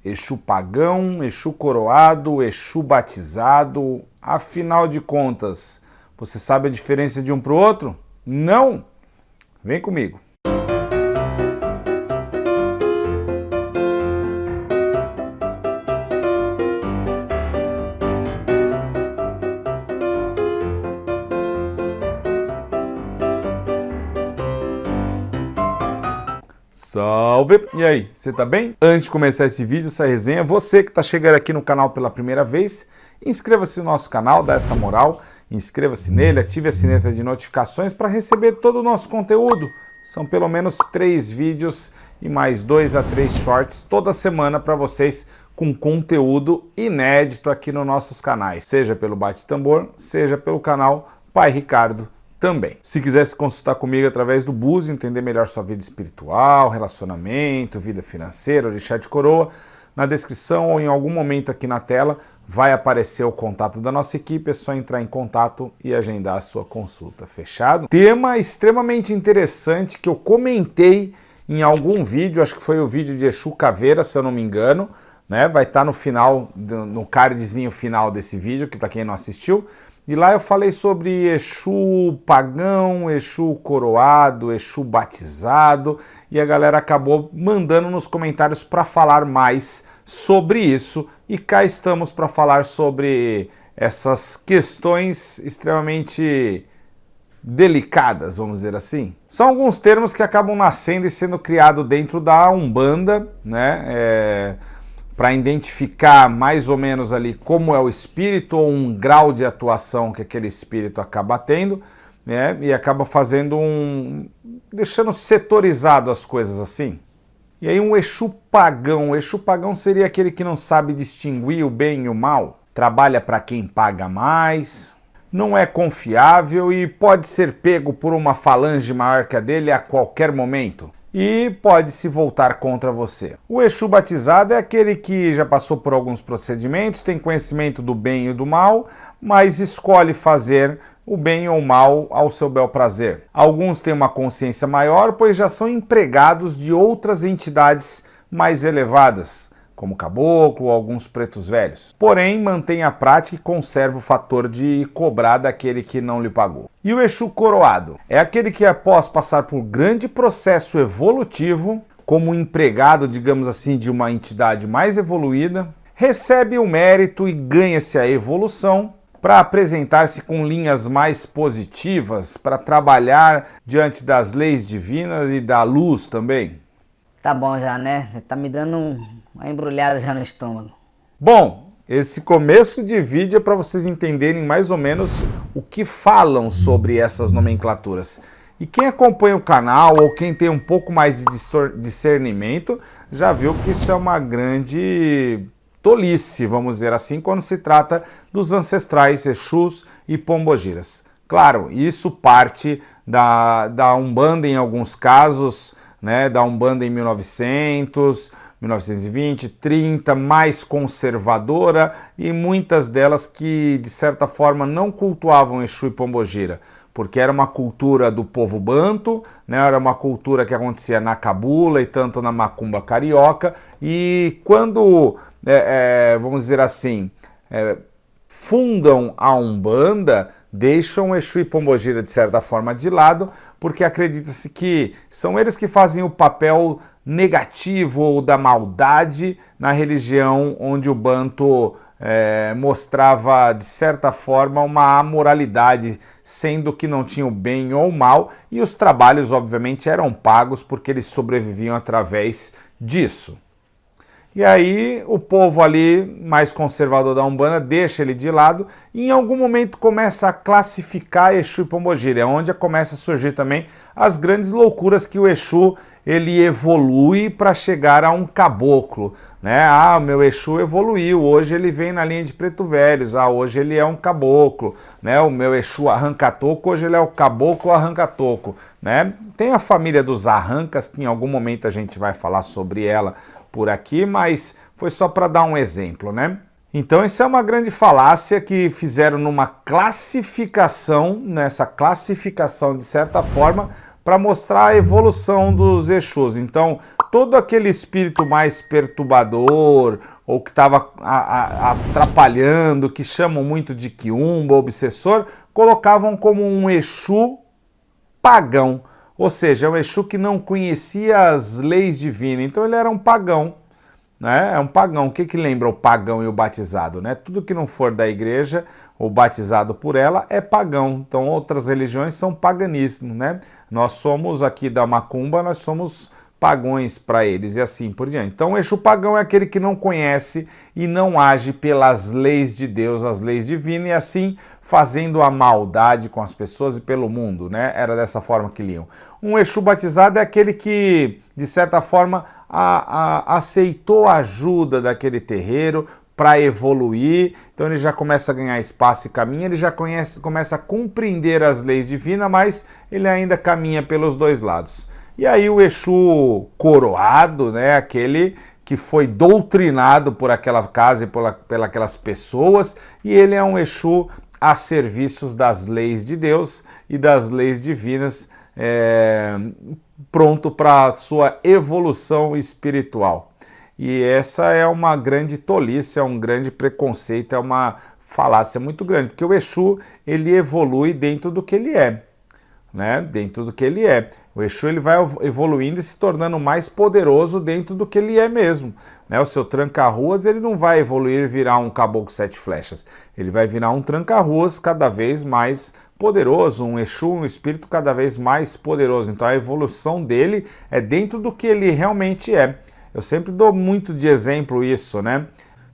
Exu pagão, Exu coroado, Exu batizado. Afinal de contas, você sabe a diferença de um para o outro? Não? Vem comigo. Salve! E aí, você tá bem? Antes de começar esse vídeo, essa resenha, você que tá chegando aqui no canal pela primeira vez, inscreva-se no nosso canal, dá essa moral, inscreva-se nele, ative a sineta de notificações para receber todo o nosso conteúdo. São pelo menos 3 vídeos e mais 2 a 3 shorts toda semana para vocês com conteúdo inédito aqui nos nossos canais, seja pelo Bate Tambor, seja pelo canal Pai Ricardo também. Se quiser se consultar comigo através do Búzios, entender melhor sua vida espiritual, relacionamento, vida financeira, orixá de coroa, na descrição ou em algum momento aqui na tela vai aparecer o contato da nossa equipe, é só entrar em contato e agendar a sua consulta, fechado? Tema extremamente interessante que eu comentei em algum vídeo, acho que foi o vídeo de Exu Caveira, se eu não me engano, né? Vai estar no final, no cardzinho final desse vídeo, que para quem não assistiu. E lá eu falei sobre Exu pagão, Exu coroado, Exu batizado, e a galera acabou mandando nos comentários para falar mais sobre isso, e cá estamos para falar sobre essas questões extremamente delicadas, vamos dizer assim. São alguns termos que acabam nascendo e sendo criados dentro da Umbanda, né? Para identificar mais ou menos ali como é o espírito ou um grau de atuação que aquele espírito acaba tendo, né? E acaba fazendo deixando setorizado as coisas assim. E aí um Exu pagão. O Exu pagão seria aquele que não sabe distinguir o bem e o mal, trabalha para quem paga mais, não é confiável e pode ser pego por uma falange maior que a dele a qualquer momento. E pode se voltar contra você. O Exu batizado é aquele que já passou por alguns procedimentos, tem conhecimento do bem e do mal, mas escolhe fazer o bem ou o mal ao seu bel prazer. Alguns têm uma consciência maior, pois já são empregados de outras entidades mais elevadas, como caboclo ou alguns pretos velhos. Porém, mantém a prática e conserva o fator de cobrar daquele que não lhe pagou. E o Exu coroado é aquele que, após passar por grande processo evolutivo, como empregado, digamos assim, de uma entidade mais evoluída, recebe o mérito e ganha-se a evolução para apresentar-se com linhas mais positivas, para trabalhar diante das leis divinas e da luz também. Tá bom já, né? Tá me dando uma embrulhada já no estômago. Bom, esse começo de vídeo é para vocês entenderem mais ou menos o que falam sobre essas nomenclaturas. E quem acompanha o canal ou quem tem um pouco mais de discernimento já viu que isso é uma grande tolice, vamos dizer assim, quando se trata dos ancestrais Exus e Pombogiras. Claro, isso parte da Umbanda em alguns casos, né, da Umbanda em 1900, 1920, 30, mais conservadora, e muitas delas que, de certa forma, não cultuavam Exu e Pombogira, porque era uma cultura do povo banto, né, era uma cultura que acontecia na cabula e tanto na macumba carioca, e quando, vamos dizer assim, fundam a Umbanda, deixam Exu e Pombogira de certa forma de lado, porque acredita-se que são eles que fazem o papel negativo ou da maldade na religião onde o banto mostrava de certa forma uma amoralidade, sendo que não tinha o bem ou o mal, e os trabalhos obviamente eram pagos porque eles sobreviviam através disso. E aí o povo ali mais conservador da Umbanda deixa ele de lado e em algum momento começa a classificar Exu e Pombogira, é onde começa a surgir também as grandes loucuras que o Exu ele evolui para chegar a um caboclo, né? Ah, o meu Exu evoluiu, hoje ele vem na linha de preto velhos, ah, hoje ele é um caboclo, né? O meu Exu arranca-toco, hoje ele é o caboclo arranca-toco, né? Tem a família dos arrancas, que em algum momento a gente vai falar sobre ela por aqui, mas foi só para dar um exemplo, né? Então isso é uma grande falácia que fizeram numa classificação, nessa classificação de certa forma, para mostrar a evolução dos Exus. Então todo aquele espírito mais perturbador, ou que estava atrapalhando, que chamam muito de quiumba, obsessor, colocavam como um Exu pagão. Ou seja, um Exu que não conhecia as leis divinas. Então ele era um pagão, né? É um pagão. O que lembra o pagão e o batizado, né? Tudo que não for da igreja ou batizado por ela é pagão. Então outras religiões são paganismo, né? Nós somos aqui da Macumba, nós somos pagões para eles e assim por diante. Então o Exu pagão é aquele que não conhece e não age pelas leis de Deus, as leis divinas, e assim fazendo a maldade com as pessoas e pelo mundo, né? Era dessa forma que liam. Um Exu batizado é aquele que, de certa forma, aceitou a ajuda daquele terreiro para evoluir, então ele já começa a ganhar espaço e caminha, ele já começa a compreender as leis divinas, mas ele ainda caminha pelos dois lados. E aí o Exu coroado, né, aquele que foi doutrinado por aquela casa e pelas pessoas, e ele é um Exu a serviços das leis de Deus e das leis divinas, pronto para a sua evolução espiritual. E essa é uma grande tolice, é um grande preconceito, é uma falácia muito grande, porque o Exu, ele evolui dentro do que ele é, né? Dentro do que ele é. O Exu, ele vai evoluindo e se tornando mais poderoso dentro do que ele é mesmo, né? O seu tranca-ruas, ele não vai evoluir e virar um caboclo 7 flechas, ele vai virar um tranca-ruas cada vez mais poderoso, um Exu, um espírito cada vez mais poderoso. Então a evolução dele é dentro do que ele realmente é. Eu sempre dou muito de exemplo isso, né?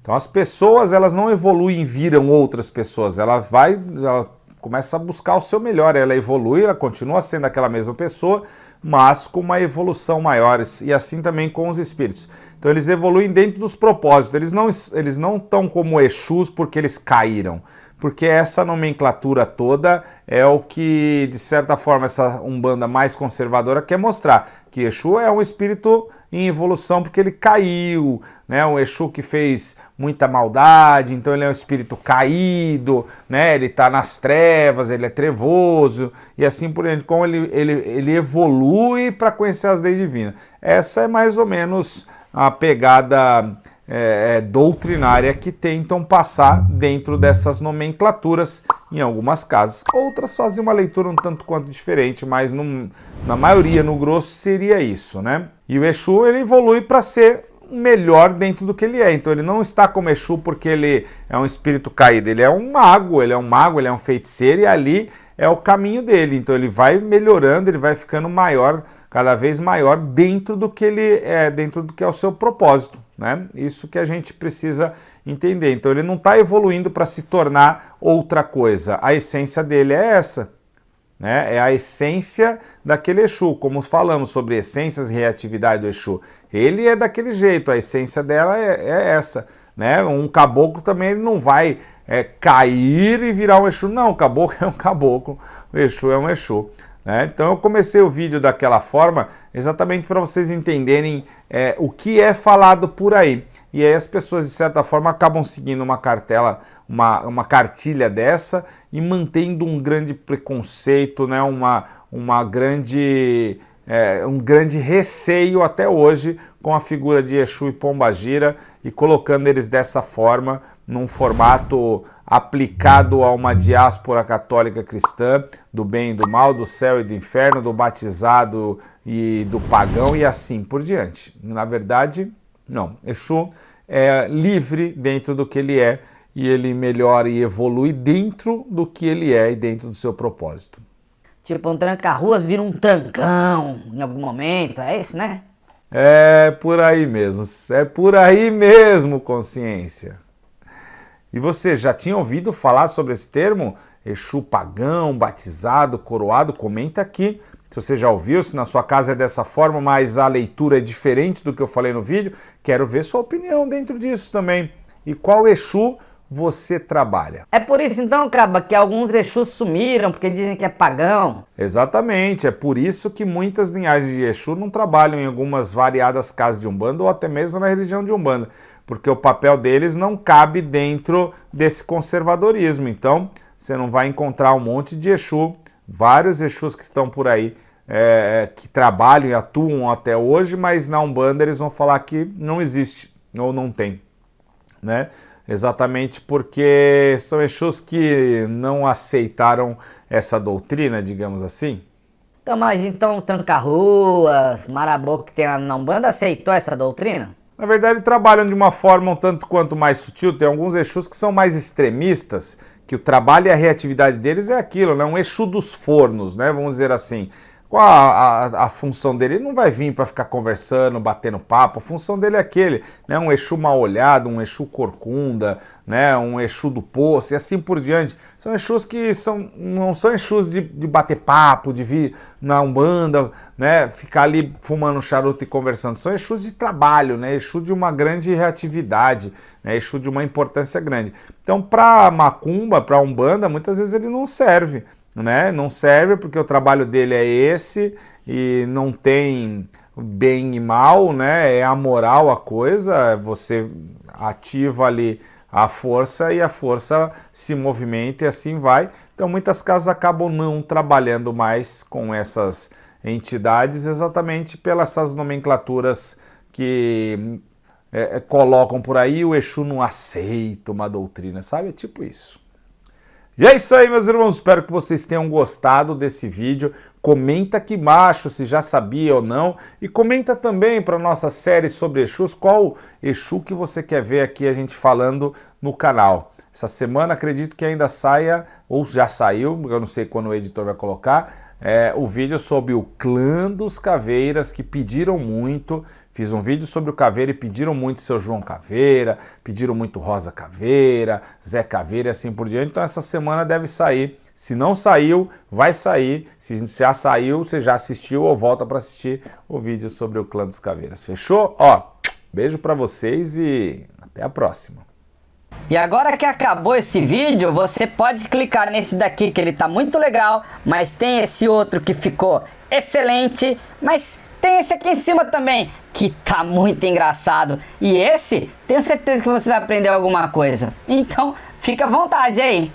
Então as pessoas, elas não evoluem e viram outras pessoas, ela começa a buscar o seu melhor, ela evolui, ela continua sendo aquela mesma pessoa, mas com uma evolução maior, e assim também com os espíritos. Então eles evoluem dentro dos propósitos, eles não estão como Exus porque eles caíram, porque essa nomenclatura toda é o que, de certa forma, essa Umbanda mais conservadora quer mostrar, que Exu é um espírito em evolução porque ele caiu, né? Um Exu que fez muita maldade, então ele é um espírito caído, né? Ele está nas trevas, ele é trevoso, e assim por diante, como ele evolui para conhecer as leis divinas. Essa é mais ou menos a pegada doutrinária que tentam passar dentro dessas nomenclaturas em algumas casas. Outras fazem uma leitura um tanto quanto diferente, mas na maioria, no grosso, seria isso, né? E o Exu, ele evolui para ser melhor dentro do que ele é. Então ele não está como Exu porque ele é um espírito caído, ele é um mago, ele é um feiticeiro, e ali é o caminho dele. Então ele vai melhorando, ele vai ficando maior, cada vez maior dentro do que ele é, dentro do que é o seu propósito, né? Isso que a gente precisa entender. Então ele não está evoluindo para se tornar outra coisa. A essência dele é essa, né? É a essência daquele Exu. Como falamos sobre essências e reatividade do Exu, ele é daquele jeito, a essência dela é essa, né? Um caboclo também ele não vai cair e virar um Exu. Não, o caboclo é um caboclo, o Exu é um Exu. Então eu comecei o vídeo daquela forma exatamente para vocês entenderem o que é falado por aí. E aí as pessoas, de certa forma, acabam seguindo uma uma cartilha dessa e mantendo um grande preconceito, né? um grande receio até hoje com a figura de Exu e Pombagira, e colocando eles dessa forma, num formato aplicado a uma diáspora católica cristã, do bem e do mal, do céu e do inferno, do batizado e do pagão e assim por diante. Na verdade, não. Exu é livre dentro do que ele é, e ele melhora e evolui dentro do que ele é e dentro do seu propósito. Tipo, um tranca-ruas vira um trancão em algum momento, é isso, né? É por aí mesmo, consciência. E você já tinha ouvido falar sobre esse termo? Exu pagão, batizado, coroado? Comenta aqui se você já ouviu, se na sua casa é dessa forma, mas a leitura é diferente do que eu falei no vídeo. Quero ver sua opinião dentro disso também. E qual Exu você trabalha? É por isso então, Craba, que alguns Exus sumiram, porque dizem que é pagão. Exatamente, é por isso que muitas linhagens de Exu não trabalham em algumas variadas casas de Umbanda ou até mesmo na religião de Umbanda, porque o papel deles não cabe dentro desse conservadorismo. Então, você não vai encontrar um monte de Exu, vários Exus que estão por aí que trabalham e atuam até hoje, mas na Umbanda eles vão falar que não existe ou não tem, né? Exatamente porque são Exus que não aceitaram essa doutrina, digamos assim. Então, mas então Tranca-Ruas, Marabô que tem lá na Umbanda aceitou essa doutrina? Na verdade, trabalham de uma forma um tanto quanto mais sutil. Tem alguns Exus que são mais extremistas, que o trabalho e a reatividade deles é aquilo, né? Um Exu dos fornos, né? Vamos dizer assim. Qual a função dele? Ele não vai vir para ficar conversando, batendo papo. A função dele é aquele, né? Um Exu mal olhado, um Exu corcunda, né? Um Exu do poço e assim por diante. São Exus que não são Exus de bater papo, de vir na Umbanda, né? Ficar ali fumando charuto e conversando. São Exus de trabalho, né? Exu de uma grande reatividade, né? Exu de uma importância grande. Então, para Macumba, para Umbanda, muitas vezes ele não serve, né? Não serve porque o trabalho dele é esse e não tem bem e mal, né? É amoral a coisa, você ativa ali a força e a força se movimenta e assim vai. Então muitas casas acabam não trabalhando mais com essas entidades exatamente pelas essas nomenclaturas que colocam por aí. O Exu não aceita uma doutrina, sabe? É tipo isso. E é isso aí, meus irmãos, espero que vocês tenham gostado desse vídeo. Comenta aqui embaixo se já sabia ou não e comenta também para nossa série sobre Exus qual Exu que você quer ver aqui a gente falando no canal. Essa semana acredito que ainda saia, ou já saiu, eu não sei quando o editor vai colocar, o vídeo sobre o clã dos Caveiras, que pediram muito. Fiz um vídeo sobre o Caveira e pediram muito seu João Caveira, pediram muito Rosa Caveira, Zé Caveira e assim por diante. Então essa semana deve sair. Se não saiu, vai sair. Se já saiu, você já assistiu ou volta para assistir o vídeo sobre o clã dos Caveiras. Fechou? Ó, beijo para vocês e até a próxima. E agora que acabou esse vídeo, você pode clicar nesse daqui que ele tá muito legal, mas tem esse outro que ficou excelente, mas tem esse aqui em cima também, que tá muito engraçado. E esse, tenho certeza que você vai aprender alguma coisa. Então, fica à vontade aí.